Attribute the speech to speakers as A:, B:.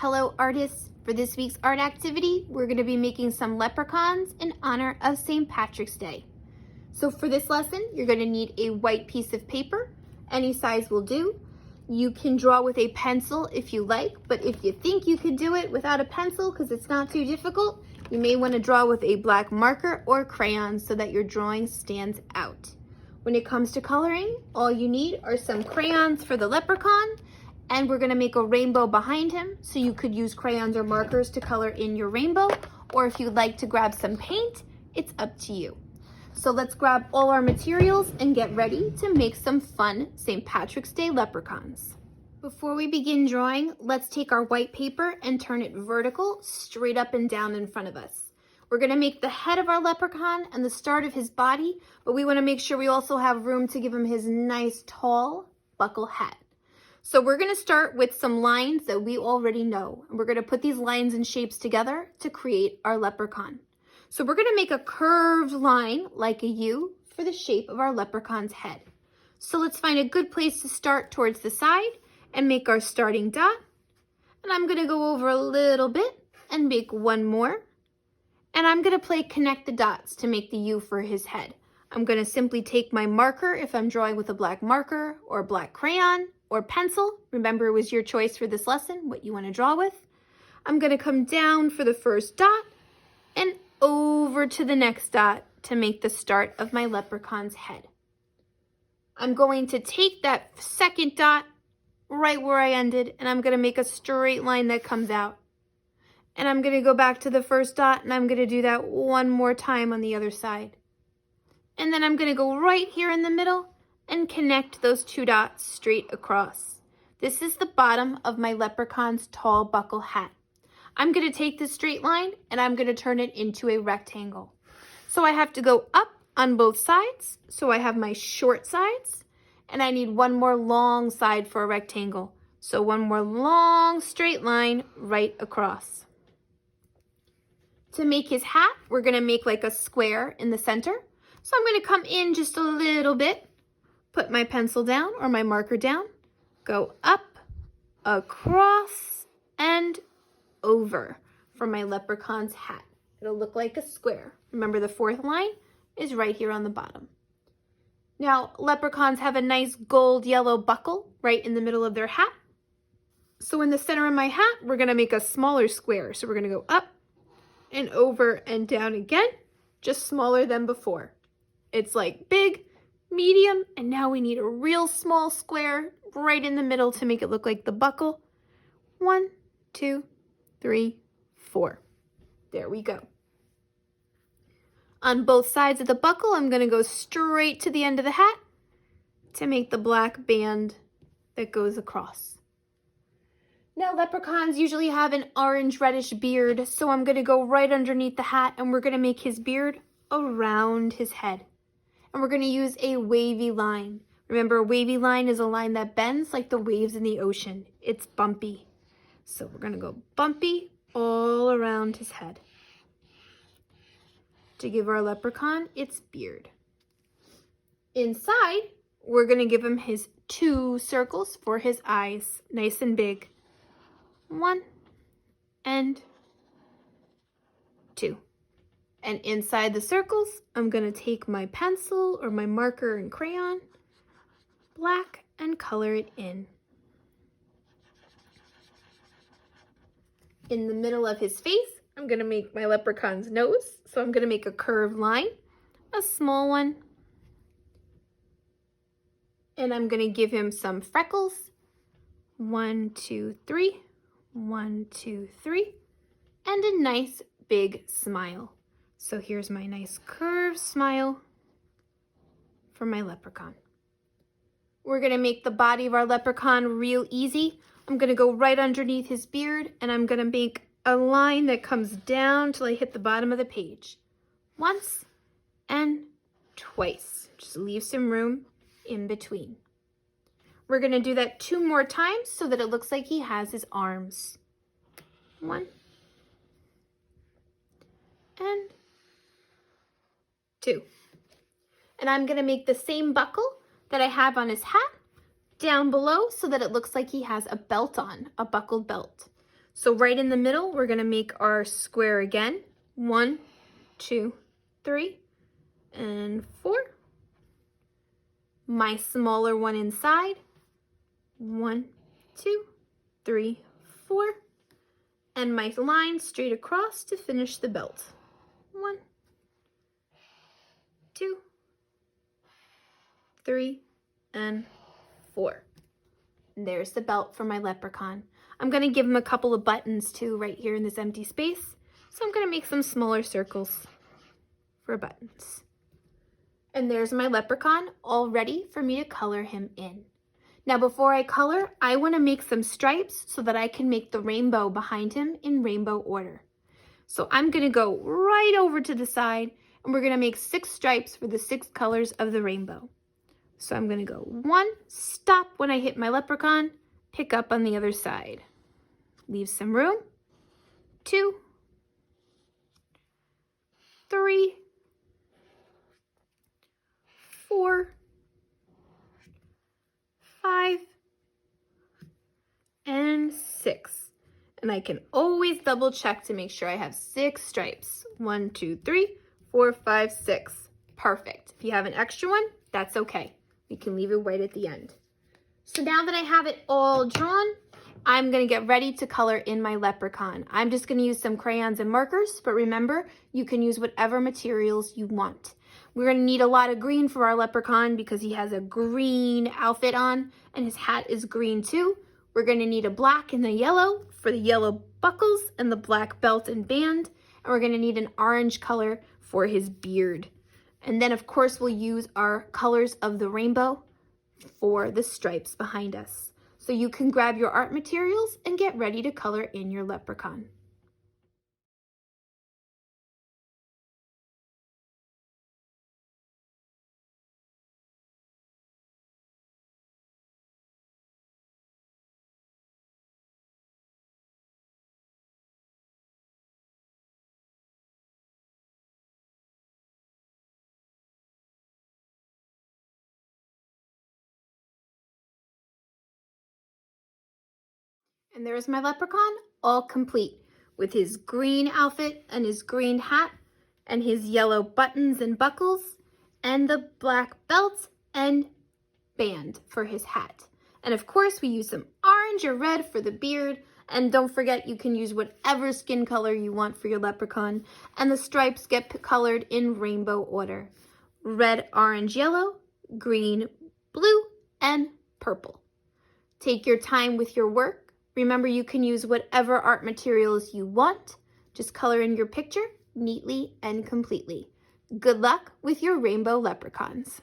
A: Hello artists! For this week's art activity, we're going to be making some leprechauns in honor of St. Patrick's Day. So for this lesson, you're going to need a white piece of paper. Any size will do. You can draw with a pencil if you like, but if you think you could do it without a pencil because it's not too difficult, you may want to draw with a black marker or crayon so that your drawing stands out. When it comes to coloring, all you need are some crayons for the leprechaun, and we're going to make a rainbow behind him, so you could use crayons or markers to color in your rainbow, or if you'd like to grab some paint, it's up to you. So let's grab all our materials and get ready to make some fun St. Patrick's Day leprechauns. Before we begin drawing, let's take our white paper and turn it vertical, straight up and down in front of us. We're going to make the head of our leprechaun and the start of his body, but we want to make sure we also have room to give him his nice tall buckle hat. So we're going to start with some lines that we already know, and we're going to put these lines and shapes together to create our leprechaun. So we're going to make a curved line like a U for the shape of our leprechaun's head. So let's find a good place to start towards the side and make our starting dot. And I'm going to go over a little bit and make one more. And I'm going to play connect the dots to make the U for his head. I'm going to simply take my marker if I'm drawing with a black marker or black crayon or pencil. Remember, it was your choice for this lesson, what you want to draw with. I'm going to come down for the first dot and over to the next dot to make the start of my leprechaun's head. I'm going to take that second dot right where I ended, and I'm going to make a straight line that comes out. And I'm going to go back to the first dot, and I'm going to do that one more time on the other side. And then I'm going to go right here in the middle and connect those two dots straight across. This is the bottom of my leprechaun's tall buckle hat. I'm going to take this straight line and I'm going to turn it into a rectangle. So I have to go up on both sides. So I have my short sides, and I need one more long side for a rectangle. So one more long straight line right across. To make his hat, we're going to make like a square in the center. So I'm going to come in just a little bit, put my pencil down or my marker down, go up, across, and over for my leprechaun's hat. It'll look like a square. Remember, the fourth line is right here on the bottom. Now, leprechauns have a nice gold yellow buckle right in the middle of their hat. So in the center of my hat, we're going to make a smaller square. So we're going to go up and over and down again, just smaller than before. It's like big, medium, and now we need a real small square right in the middle to make it look like the buckle. 1, 2, 3, 4. There we go. On both sides of the buckle, I'm going to go straight to the end of the hat to make the black band that goes across. Now, leprechauns usually have an orange-reddish beard, so I'm going to go right underneath the hat, and we're going to make his beard around his head. And we're going to use a wavy line. Remember, a wavy line is a line that bends like the waves in the ocean. It's bumpy. So we're going to go bumpy all around his head to give our leprechaun its beard. Inside, we're going to give him his 2 circles for his eyes, nice and big. 1 and 2. And inside the circles, I'm going to take my pencil or my marker and crayon, black, and color it in. In the middle of his face, I'm going to make my leprechaun's nose. So I'm going to make a curved line, a small one. And I'm going to give him some freckles. 1, 2, 3. 1, 2, 3. And a nice big smile. So here's my nice curved smile for my leprechaun. We're going to make the body of our leprechaun real easy. I'm going to go right underneath his beard, and I'm going to make a line that comes down till I hit the bottom of the page. Once and twice. Just leave some room in between. We're going to do that 2 more times so that it looks like he has his arms. 1 and 2. And I'm going to make the same buckle that I have on his hat down below so that it looks like he has a belt on, a buckled belt. So right in the middle, we're gonna make our square again. 1, 2, 3, and 4. My smaller one inside. 1, 2, 3, 4. And my line straight across to finish the belt. 1, 2, 3, and 4. And there's the belt for my leprechaun. I'm going to give him a couple of buttons too right here in this empty space. So I'm going to make some smaller circles for buttons. And there's my leprechaun all ready for me to color him in. Now before I color, I want to make some stripes so that I can make the rainbow behind him in rainbow order. So I'm going to go right over to the side and we're going to make 6 stripes for the 6 colors of the rainbow. So I'm going to go 1, stop when I hit my leprechaun, pick up on the other side. Leave some room. 2, 3, 4, 5, and 6. And I can always double check to make sure I have 6 stripes. 1, 2, 3, 4, 5, 6. Perfect. If you have an extra one, that's okay. We can leave it right at the end. So now that I have it all drawn, I'm going to get ready to color in my leprechaun. I'm just going to use some crayons and markers, but remember, you can use whatever materials you want. We're going to need a lot of green for our leprechaun because he has a green outfit on and his hat is green too. We're going to need a black and a yellow for the yellow buckles and the black belt and band. And we're going to need an orange color for his beard. And then of course we'll use our colors of the rainbow for the stripes behind us. So you can grab your art materials and get ready to color in your leprechaun. And there's my leprechaun, all complete, with his green outfit and his green hat and his yellow buttons and buckles and the black belt and band for his hat. And of course we use some orange or red for the beard. And don't forget, you can use whatever skin color you want for your leprechaun. And the stripes get colored in rainbow order. Red, orange, yellow, green, blue, and purple. Take your time with your work. Remember, you can use whatever art materials you want. Just color in your picture neatly and completely. Good luck with your rainbow leprechauns.